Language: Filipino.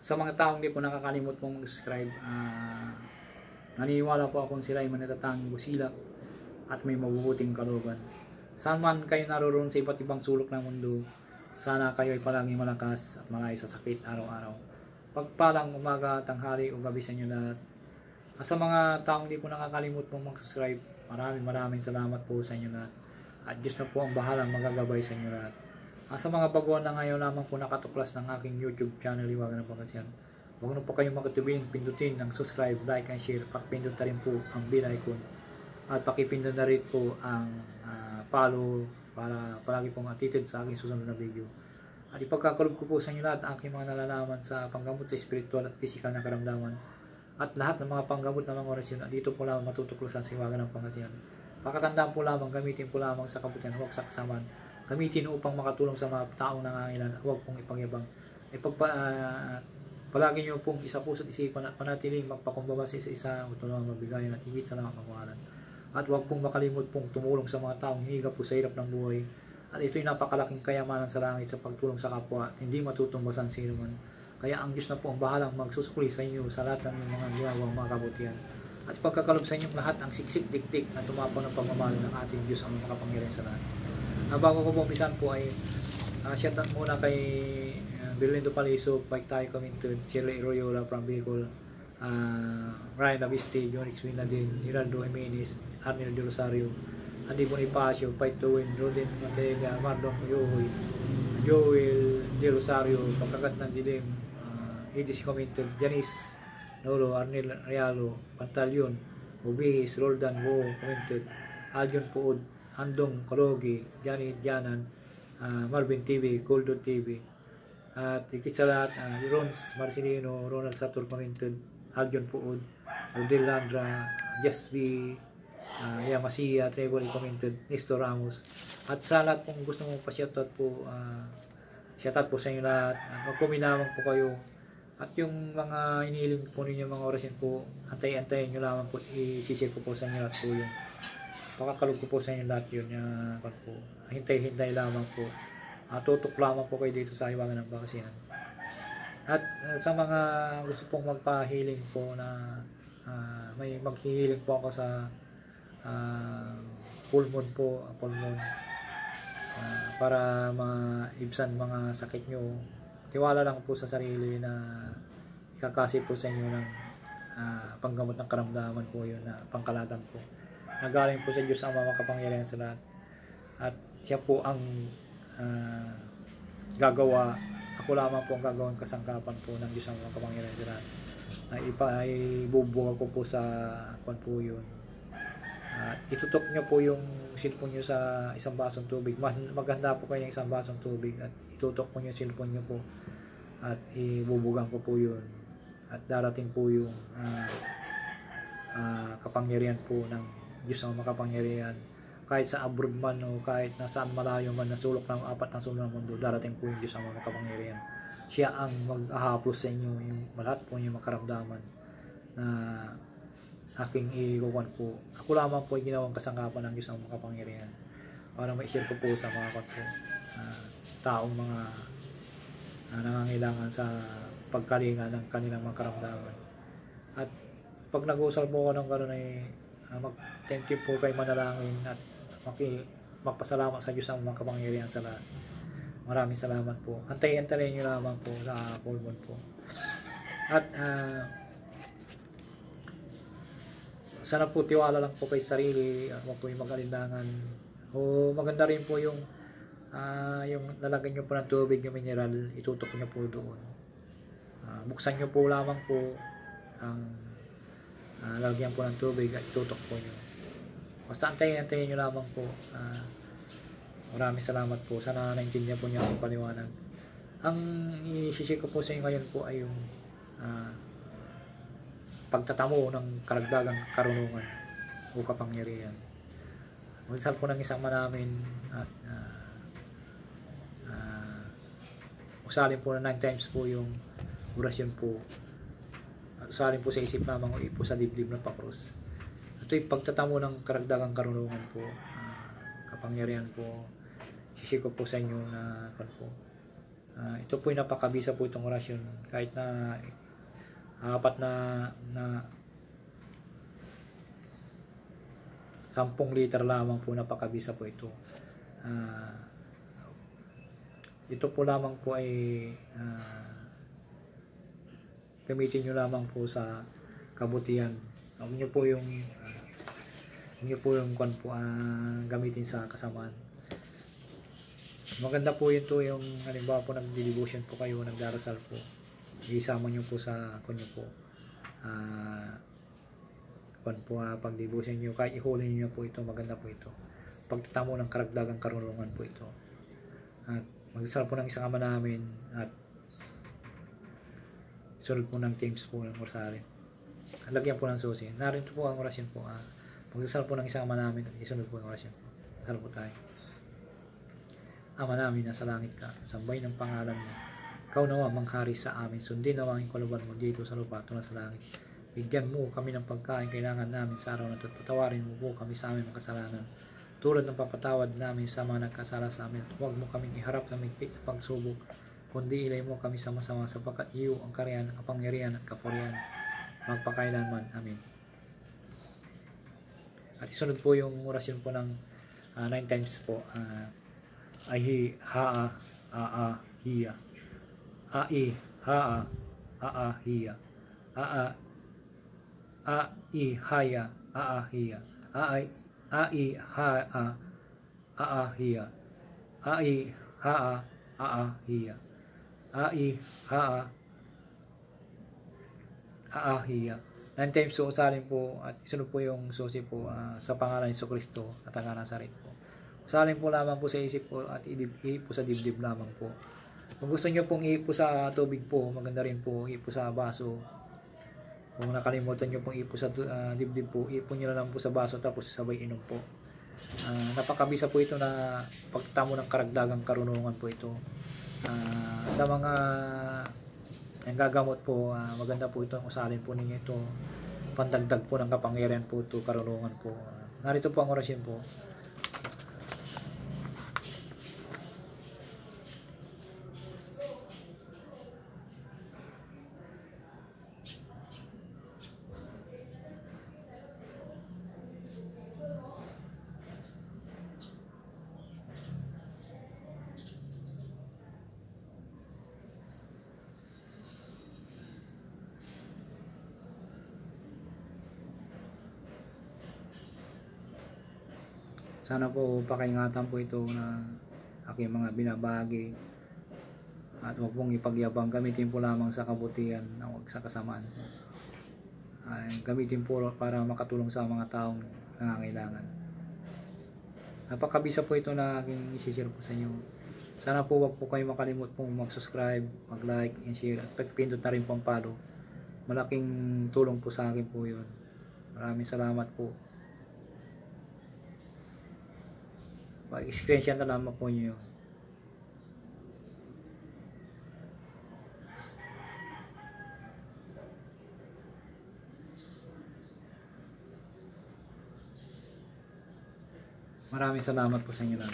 Sa mga taong di po nakakalimot pong mag-subscribe, naniniwala po akong sila ay manatatanging busilak at may mabubuting kalooban. Saan man kayo naroon sa iba't ibang sulok ng mundo, sana kayo ay palaging malakas at malayo sa sakit araw-araw. Pagpalang umaga, tanghali o gabi sa inyo lahat. Sa mga taong di po nakakalimot pong mag-subscribe, maraming salamat po sa inyo lahat. At Diyos na po ang bahalang magagabay sa inyo lahat. Sa mga baguhan na ngayon lamang po nakatuklas ng aking YouTube channel, Liwagan ng Pangasinan, huwag na po kayong makatubiling pindutin ng subscribe, like, and share. Pakipindot na rin po ang bell icon. At pakipindot na rin po ang follow para palagi pong atitid sa aking susunod na video. At ipagkakalob ko po sa inyo lahat ang aking mga nalalaman sa panggamot sa spiritual at physical na karamdaman. At lahat ng mga panggamot na mga orasyon at dito po lamang matutuklasan sa Liwagan ng Pangasinan. Pakatandaan po lamang, gamitin po lamang sa kabutihan, huwag sa kasamaan. Gamitin upang makatulong sa mga taong nangangailangan, huwag pong ipangyabang. Palagi nyo pong isa puso't isipan at panatiling magpakumbaba sa isa-isa o tulungan mabigayan at higit sa lahat magmahalan. At huwag pong makalimot pong tumulong sa mga taong hiniga po sa hirap ng buhay. At ito'y napakalaking kayamanan sa langit sa pagtulong sa kapwa at hindi matutumbasan sino man. Kaya ang Diyos na po ang bahalang magsusukli sa inyo sa lahat ng mga ginawang mga kabutihan. At pagkakalob sa inyong lahat ang siksik dikdik na tumapaw ng pagmamahal ng ating Diyos ang makapangyarihan sa lahat. Bago ko pumpisan po ay shoutout muna kay Berlindo Paliso, Mike Tayo Commented, Shirley Royola from Bicol, Ryan Aviste, Jonix Winadin, Hiraldo Jimenez, Arnel De Rosario, Andy Bonifacio, Fight to Win, Rodin Matelia, Marlon Yohoy, Joel De Rosario, Pagkagat ng Dilim, Edis Commented, Janice Nolo, Arnel Realo, Pantalyon, Ubihis, Roldan Wo Commented, Aljon Puod, Andong Kalogi, Janet Janan, Marvin TV, Goldo TV, at ikit sa lahat, Rons Marcelino, Ronald Satur Commented, Aljon Puod, Rodel Landra, Jasby, Yamasiya, Trevor Commented, Nestor Ramos, at sa lahat kung gusto mong pa-shoutout po, shoutout po sa inyo lahat. Magpumilamang po kayo. At yung mga inihiling po ninyo mga orasyon po, antayin nyo lamang po, i-share ko po sa inyo lahat po yun. Pakakalog ko po sa inyo lahat yun. Hintay-hintay lamang po. Tutok lamang po kayo dito sa Liwagan ng Pangasinan. At sa mga gusto pong magpa-healing po na may mag-healing po ako sa pulmon po, para maibsan mga sakit nyo. Tiwala lang po sa sarili na ikakasi po sa inyo ng panggamot ng karamdaman po yun na pangkalatan po. Nagaling po sa Diyos ang makapangyarihan sa lahat. At siya po ang gagawa. Ako lamang po ang gagawin kasangkapan po ng Diyos ang makapangyarihan sa lahat. Ibubuga ko po sa kwan po yun. Itutok nyo po yung cellphone nyo sa isang basong tubig. Maganda po kayo ng isang basong tubig at itutok po yung cellphone nyo po at ibubugan ko po yun at darating po yung kapangyarihan po ng Diyos ang makapangyarihan. Kahit sa abroad man o kahit nasaan malayo man, nasulok ng apat na sulok ng mundo, darating po yung Diyos ang makapangyarihan. Siya ang mag-ahaplos sa inyo yung lahat po yung makaramdaman na aking iiwan po. Ako lamang po ay ginawang kasangkapan ng Diyos ang makapangyarihan para ma-share ko po sa mga taong mga nangangailangan sa pagkalinga ng kanilang mga karamdaman. At pag nag-uusal po ako ng gano'n ay mag-thank you po kay manalangin at magpasalamat sa Diyos ang makapangyarihan sa lahat. Maraming salamat po. Antayin nyo lamang po sa pulmon po. At sana po tiwala lang po kay sarili at huwag po yung mag-alinlangan. O maganda rin po yung lalagyan nyo po ng tubig, yung mineral, itutok nyo po doon. Buksan nyo po lamang po ang lagyan po ng tubig at itutok po nyo. Basta antayin nyo lamang po. Maraming salamat po. Sana naintindihan po niyo ang paliwanag. Ang i-share ko po sa inyo ngayon po ay yung pagtatamo ng karagdagang karunungan o kapangyarihan. Magdasal po ng isang manamin at usalin po na 9 times po yung orasyon po. Usalin po sa isip lamang o ipo sa dibdib ng pakros. Ito'y pagtatamo ng karagdagang karunungan po, kapangyarihan po. Sisig ko po sa inyo na Ito po yung napakabisa po itong orasyon. Kahit na apat na 10 liter lamang po, napakabisa po ito. Ito po lamang po ay gamitin nyo lamang po sa kabutihan. Huwag nyo po yung gamitin sa kasamaan. Maganda po yun to, yung halimbawa po nagdi-devotion po kayo, nagdarasal po, isama nyo po sa kunyo po pag-devotion nyo, kahit ihuli nyo po ito, maganda po ito. Pagtatamo ng karagdagang karunungan po ito. At magdasal po ng isang Ama namin at sunod po ng teams po ng Rosario. Lagyan po ng susi. Narito po ang orasyon po. Magdasal po ng isang Ama namin at isunod po ang orasyon po. Dasal po tayo. Ama namin, nasa langit ka, sambay ng pangalan mo. Ikaw nawa manghari sa amin, sundin nawa ang kaluban mo dito sa lupa tulad sa langit. Bigyan mo kami ng pagkain kailangan namin sa araw na ito at patawarin mo po kami sa aming kasalanan. Tulad ng papatawad namin sa mga nagkasala sa amin. Huwag mo kaming iharap ng migpit na pagsubok, kundi ilay mo kami sama-sama sapagkat iyo ang kariyan, kapangyarihan at kapurihan magpakailanman. Amen. At isunod po yung orasyon po ng 9 times po. Ahi, haa, hiya. Ai, haa, hiya. Ai, haya, hiya. Ai, haa, hiya. Ai, haa, hiya. Ai, hiya. 9 times po usalin po at isunod po yung susi po sa pangalan ni Jesucristo at ang Nazaret po. Usalin po lamang po sa isip po at ipo sa dibdib lamang po. Kung gusto nyo pong ipo sa tubig po, maganda rin po ipo sa baso. Kung nakalimutan nyo pong ipo sa dibdib po, ipo nyo lang po sa baso tapos sabay inom po. Napakabisa po ito na pagtamo ng karagdagang karunungan po ito. Sa mga ang gagamot po, maganda po ito ang usalin po ninyo ito. Pandagdag po ng kapangyarihan po ito, karunungan po. Narito po ang orasyon po. Sana po pakaingatan po ito na aking mga binabagi at huwag pong ipagyabang. Gamitin po lamang sa kabutihan na huwag sa kasamaan. Gamitin po para makatulong sa mga taong nangangailangan. Napakabisa po ito na aking i-share po sa inyo. Sana po huwag po kayo makalimut pong mag-subscribe, mag-like, and share at pagpindot na rin pong follow. Malaking tulong po sa akin po yun. Maraming salamat po. Mag-experience na lamang po nyo. Maraming salamat po sa inyo lang.